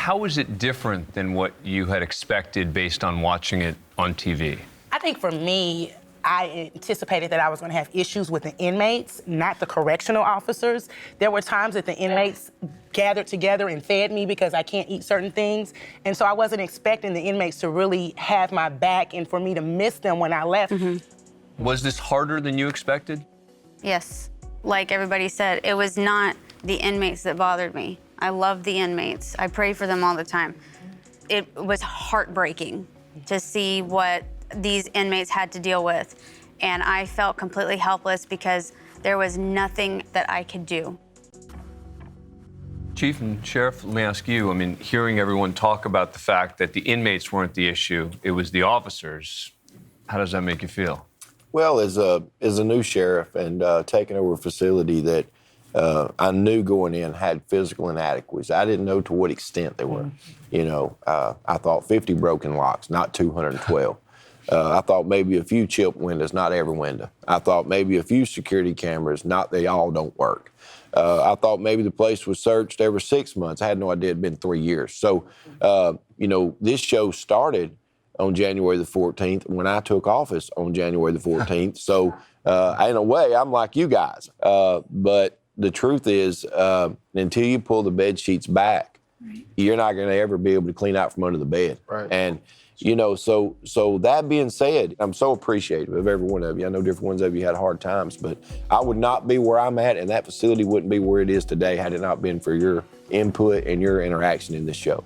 How was it different than what you had expected based on watching it on TV? I think for me, I anticipated that I was going to have issues with the inmates, not the correctional officers. There were times that the inmates gathered together and fed me because I can't eat certain things. And so I wasn't expecting the inmates to really have my back and for me to miss them when I left. Was this harder than you expected? Yes. Like everybody said, it was not the inmates that bothered me. I love the inmates. I pray for them all the time. It was heartbreaking to see what these inmates had to deal with. And I felt completely helpless because there was nothing that I could do. Chief and Sheriff, let me ask you, I mean, hearing everyone talk about the fact that the inmates weren't the issue, it was the officers, how does that make you feel? Well, as a new sheriff and taking over a facility that I knew going in had physical inadequacies, I didn't know to what extent they were. You know, I thought 50 broken locks, not 212. I thought maybe a few chipped windows, not every window. I thought maybe a few security cameras, not they all don't work. I thought maybe the place was searched every 6 months. I had no idea it had been 3 years. So, you know, this show started on January the 14th when I took office on January the 14th. So, in a way, I'm like you guys. But the truth is, until you pull the bed sheets back, you're not going to ever be able to clean out from under the bed. Right. And you know, so that being said, I'm so appreciative of every one of you. I know different ones of you had hard times, but I would not be where I'm at, and that facility wouldn't be where it is today had it not been for your input and your interaction in this show.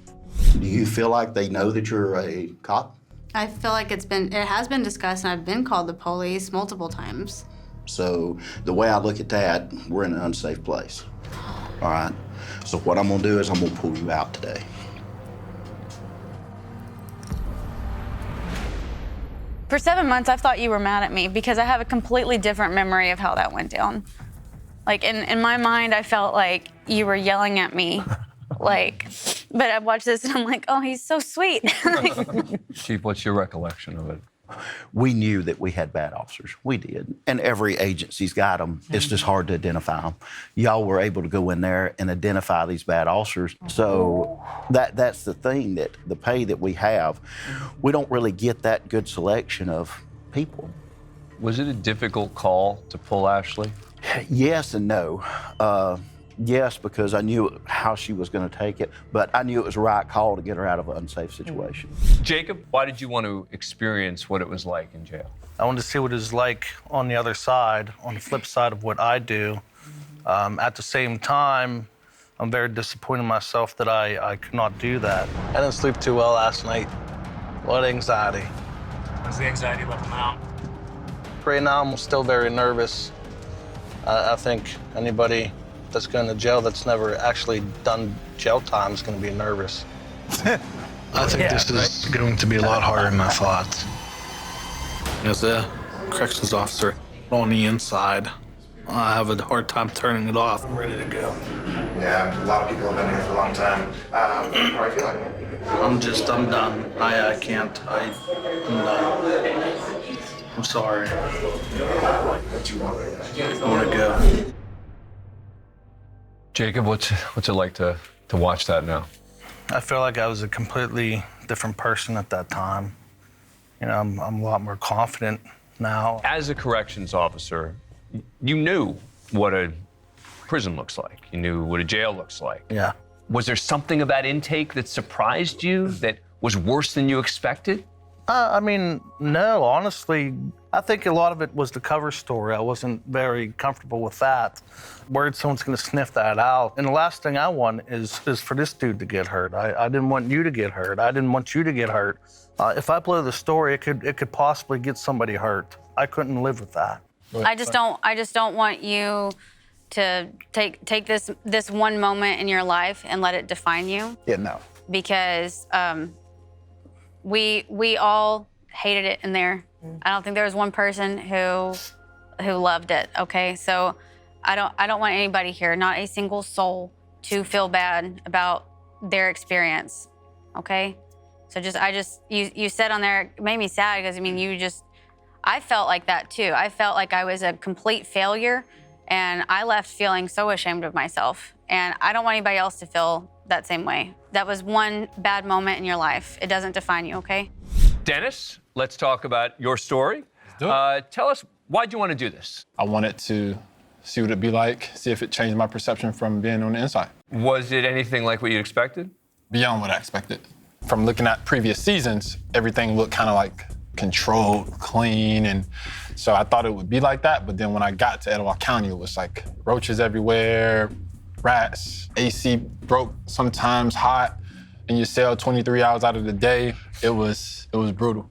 Do you feel like they know that you're a cop? I feel like it has been discussed, and I've been called the police multiple times. So the way I look at that, we're in an unsafe place. All right? So what I'm gonna do is I'm gonna pull you out today. For 7 months, I thought you were mad at me because I have a completely different memory of how that went down. Like, in my mind, I felt like you were yelling at me. Like, but I watched this and I'm like, oh, he's so sweet. Chief, what's your recollection of it? We knew that we had bad officers. We did. And every agency's got them. It's just hard to identify them. Y'all were able to go in there and identify these bad officers. So that's the thing, that the pay that we have, we don't really get that good selection of people. Was it a difficult call to pull Ashley? Yes and no. Yes, because I knew how she was going to take it, but I knew it was the right call to get her out of an unsafe situation. Jacob, why did you want to experience what it was like in jail? I wanted to see what it was like on the other side, on the flip side of what I do. At the same time, I'm very disappointed in myself that I could not do that. I didn't sleep too well last night. A lot of anxiety. When's the anxiety level now? Right now, I'm still very nervous. I think anybody that's going to jail that's never actually done jail time is going to be nervous. I think this is going to be a lot harder than I thought. As a corrections officer on the inside, I have a hard time turning it off. I'm ready to go. Yeah, a lot of people have been here for a long time. How do you feel like? I'm done. I can't. I'm done. I'm sorry. What you want? I want to go. Jacob, what's it like to watch that now? I feel like I was a completely different person at that time. You know, I'm a lot more confident now. As a corrections officer, you knew what a prison looks like. You knew what a jail looks like. Yeah. Was there something about intake that surprised you, that was worse than you expected? I mean, no, honestly, I think a lot of it was the cover story. I wasn't very comfortable with that. Worried someone's gonna sniff that out. And the last thing I want is for this dude to get hurt. I didn't want you to get hurt. I didn't want you to get hurt. If I blow the story, it could possibly get somebody hurt. I couldn't live with that. I just don't want you to take this one moment in your life and let it define you. Yeah, no. Because we all hated it in there. I don't think there was one person who loved it. Okay, so I don't want anybody here, not a single soul, to feel bad about their experience. Okay, so you said on there, it made me sad because I mean I felt like that too. I felt like I was a complete failure, and I left feeling so ashamed of myself. And I don't want anybody else to feel that same way. That was one bad moment in your life. It doesn't define you, okay? Dennis, let's talk about your story. Tell us, why'd you want to do this? I wanted to see what it'd be like, see if it changed my perception from being on the inside. Was it anything like what you expected? Beyond what I expected. From looking at previous seasons, everything looked kind of like controlled, clean, and so I thought it would be like that, but then when I got to Etowah County, it was like roaches everywhere, rats, AC broke sometimes hot in your cell 23 hours out of the day. It was brutal.